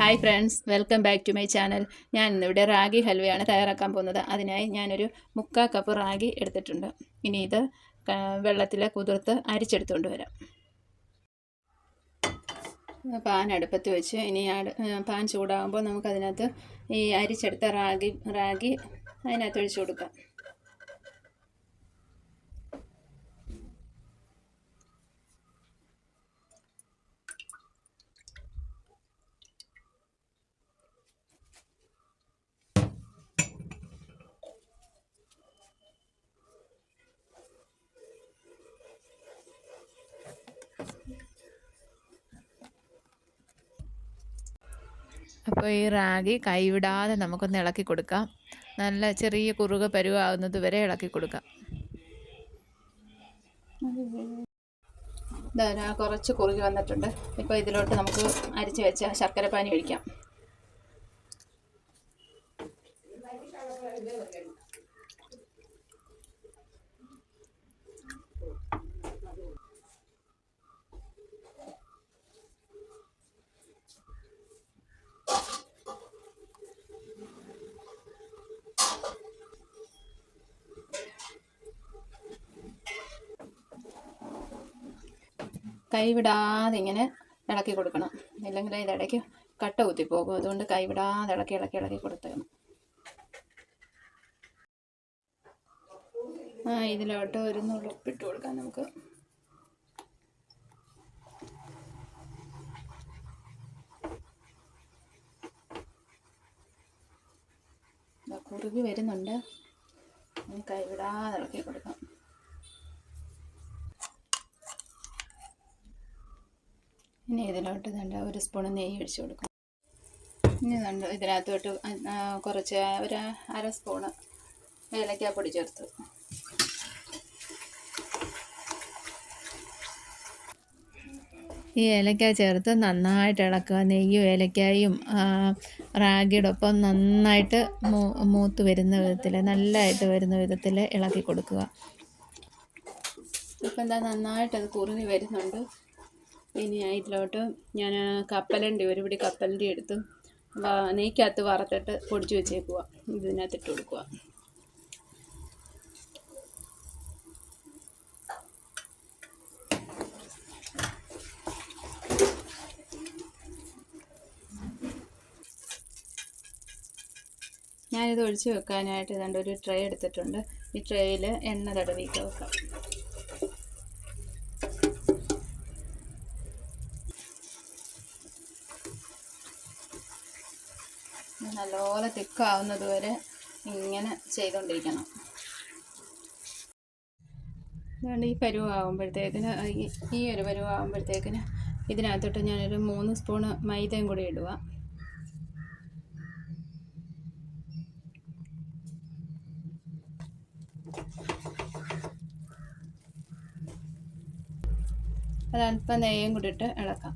Hi friends, welcome back to my channel. ഞാൻ ഇന്നിവിടെ റാഗി ഹൽവയാണ് തയ്യാറാക്കാൻ പോകുന്നത്. അതിനായി ഞാനൊരു 3/4 കപ്പ് റാഗി എടുത്തിട്ടുണ്ട്. ഇനി ഇത് വെള്ളത്തിൽ കുതിർത്ത് അരിച്ചെടുത്തുകൊണ്ട് വരാം. പാൻ അടുപ്പത്ത് വെച്ച് ഇനി പാൻ ചൂടാകുമ്പോൾ നമുക്കതിനകത്ത് ഈ അരിച്ചെടുത്ത റാഗി അതിനകത്ത് ഒഴിച്ചു കൊടുക്കാം. അപ്പോൾ ഈ റാഗി കൈവിടാതെ നമുക്കൊന്ന് ഇളക്കി കൊടുക്കാം. നല്ല ചെറിയ കുറുക പരുവാകുന്നത് വരെ ഇളക്കി കൊടുക്കാം. കുറച്ച് കുറുകി വന്നിട്ടുണ്ട്. ഇപ്പോൾ ഇതിലോട്ട് നമുക്ക് അരിച്ച് വെച്ച ശർക്കര പാനി ഒഴിക്കാം. കൈവിടാതെ ഇങ്ങനെ ഇളക്കി കൊടുക്കണം, ഇല്ലെങ്കിൽ ഇതിടയ്ക്ക് കട്ട കുത്തിപ്പോകും. അതുകൊണ്ട് കൈവിടാതെ ഇളക്കി കൊടുക്കണം. ഇതിലോട്ട് ഒരു നുള്ളി ഉപ്പിട്ട് കൊടുക്കാം നമുക്ക്. കുറുകി വരുന്നുണ്ട്, കൈവിടാതെ ഇളക്കി കൊടുക്കാം. ഇനി ഇതിലോട്ട് ഒരു സ്പൂൺ നെയ്യ് ഒഴിച്ച് കൊടുക്കാം. ഇനി ഇതിനകത്തോട്ട് കുറച്ച് ഒരു 1/2 സ്പൂണ് ഏലക്കാപ്പൊടി ചേർത്ത്. ഈ ഏലക്ക ചേർത്ത് നന്നായിട്ട് ഇളക്കുക. നെയ്യും ഏലക്കായും റാഗിയുടെ ഒപ്പം നന്നായിട്ട് മൂത്ത് വരുന്ന വിധത്തിൽ, നല്ലതായിട്ട് വരുന്ന വിധത്തിൽ ഇളക്കി കൊടുക്കുക. ഇപ്പം നന്നായിട്ട് അത് കുറുകി വരുന്നുണ്ട്. ഇനി ഇതിലോട്ട് ഞാൻ ഒരു പിടി കപ്പലണ്ടി എടുത്ത് നെയ്ക്കകത്ത് വറുത്തിട്ട് പൊടിച്ച് വെച്ചേക്കുക. ഇതിനകത്തിട്ട് കൊടുക്കുക. ഞാനിത് ഒഴിച്ച് വെക്കാനായിട്ട് ഒരു ട്രേ എടുത്തിട്ടുണ്ട്. ഈ ട്രേയിൽ എണ്ണ തടവിയിട്ട് വെക്കാം. നല്ലപോലെ തിക്കാവുന്നത് വരെ ഇങ്ങനെ ചെയ്തുകൊണ്ടിരിക്കണം. അതുകൊണ്ട് ഈ പരുവാകുമ്പോഴത്തേക്കിന് ഈ ഒരു പരുവാകുമ്പോഴത്തേക്കിന് ഇതിനകത്തോട്ട് ഞാനൊരു 3 സ്പൂണ് മൈദയും കൂടി ഇടുക. ഒരല്പം നെയ്യും കൂടി ഇട്ട് ഇളക്കാം.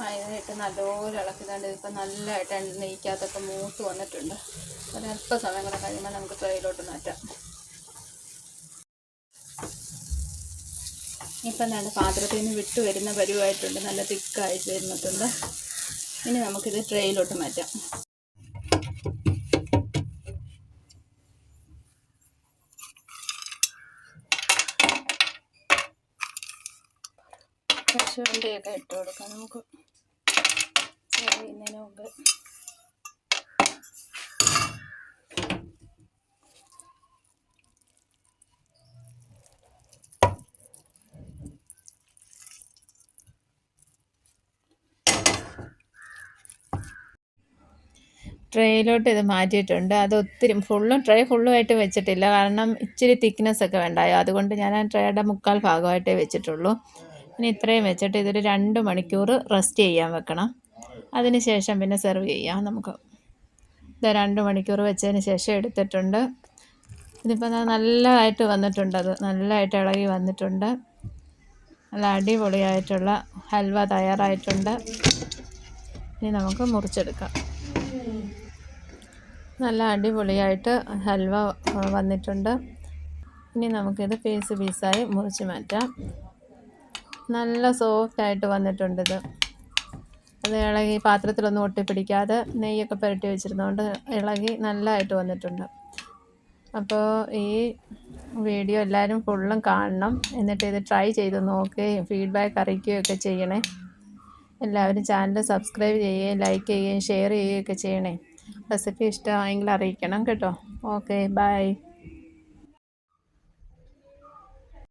അതിനായിട്ട് നല്ലപോലെ ഇളക്കുന്നുണ്ട്. ഇപ്പം നല്ലതായിട്ട് നെയ്ക്കകത്തൊക്കെ മൂത്ത് വന്നിട്ടുണ്ട്. ഒരല്പ സമയം കൂടെ കഴിയുമ്പോൾ നമുക്ക് ട്രേയിലോട്ട് മാറ്റാം. ഇപ്പം പാത്രത്തിൽ നിന്ന് വിട്ട് വരുന്ന പരുവായിട്ടുണ്ട്, നല്ല തിക്കായിട്ട് വരുന്നിട്ടുണ്ട്. ഇനി നമുക്കിത് ട്രേയിലോട്ട് മാറ്റാം. കശുവണ്ടിയൊക്കെ ഇട്ട് കൊടുക്കാം നമുക്ക് ചെയ്യുന്നതിന് മുമ്പ്. ട്രേയിലോട്ട് ഇത് മാറ്റിയിട്ടുണ്ട്. അത് ഒത്തിരി ട്രേ ഫുള്ളുമായിട്ട് വെച്ചിട്ടില്ല, കാരണം ഇച്ചിരി തിക്നെസ് ഒക്കെ വേണ്ടായോ. അതുകൊണ്ട് ഞാൻ ആ ട്രേയുടെ 3/4 ഭാഗമായിട്ടേ വെച്ചിട്ടുള്ളൂ. ഇനി ഇത്രയും വെച്ചിട്ട് ഇതൊരു 2 മണിക്കൂർ റെസ്റ്റ് ചെയ്യാൻ വെക്കണം. അതിന് ശേഷം പിന്നെ സെർവ് ചെയ്യാം നമുക്ക്. ഇത് 2 മണിക്കൂർ വെച്ചതിന് ശേഷം എടുത്തിട്ടുണ്ട്. ഇതിപ്പോൾ നല്ലതായിട്ട് വന്നിട്ടുണ്ട്. അത് നല്ലതായിട്ട് ഇളകി വന്നിട്ടുണ്ട്. നല്ല അടിപൊളിയായിട്ടുള്ള ഹൽവ തയ്യാറായിട്ടുണ്ട്. ഇനി നമുക്ക് മുറിച്ചെടുക്കാം. നല്ല അടിപൊളിയായിട്ട് ഹൽവ വന്നിട്ടുണ്ട്. ഇനി നമുക്കിത് പീസായി മുറിച്ച് മാറ്റാം. നല്ല സോഫ്റ്റായിട്ട് വന്നിട്ടുണ്ടിത്. അത് ഇളകി പാത്രത്തിലൊന്നും ഒട്ടിപ്പിടിക്കാതെ നെയ്യൊക്കെ പുരട്ടി വെച്ചിരുന്നതുകൊണ്ട് ഇളകി നല്ലതായിട്ട് വന്നിട്ടുണ്ട്. അപ്പോൾ ഈ വീഡിയോ എല്ലാവരും ഫുള്ളും കാണണം. എന്നിട്ട് ഇത് ട്രൈ ചെയ്ത് നോക്കുകയും ഫീഡ്ബാക്ക് അറിയിക്കുകയൊക്കെ ചെയ്യണേ. എല്ലാവരും ചാനൽ സബ്സ്ക്രൈബ് ചെയ്യുകയും ലൈക്ക് ചെയ്യുകയും ഷെയർ ചെയ്യുകയൊക്കെ ചെയ്യണേ. റെസിപ്പി ഇഷ്ടമായെങ്കിൽ അറിയിക്കണം കേട്ടോ. Okay, by.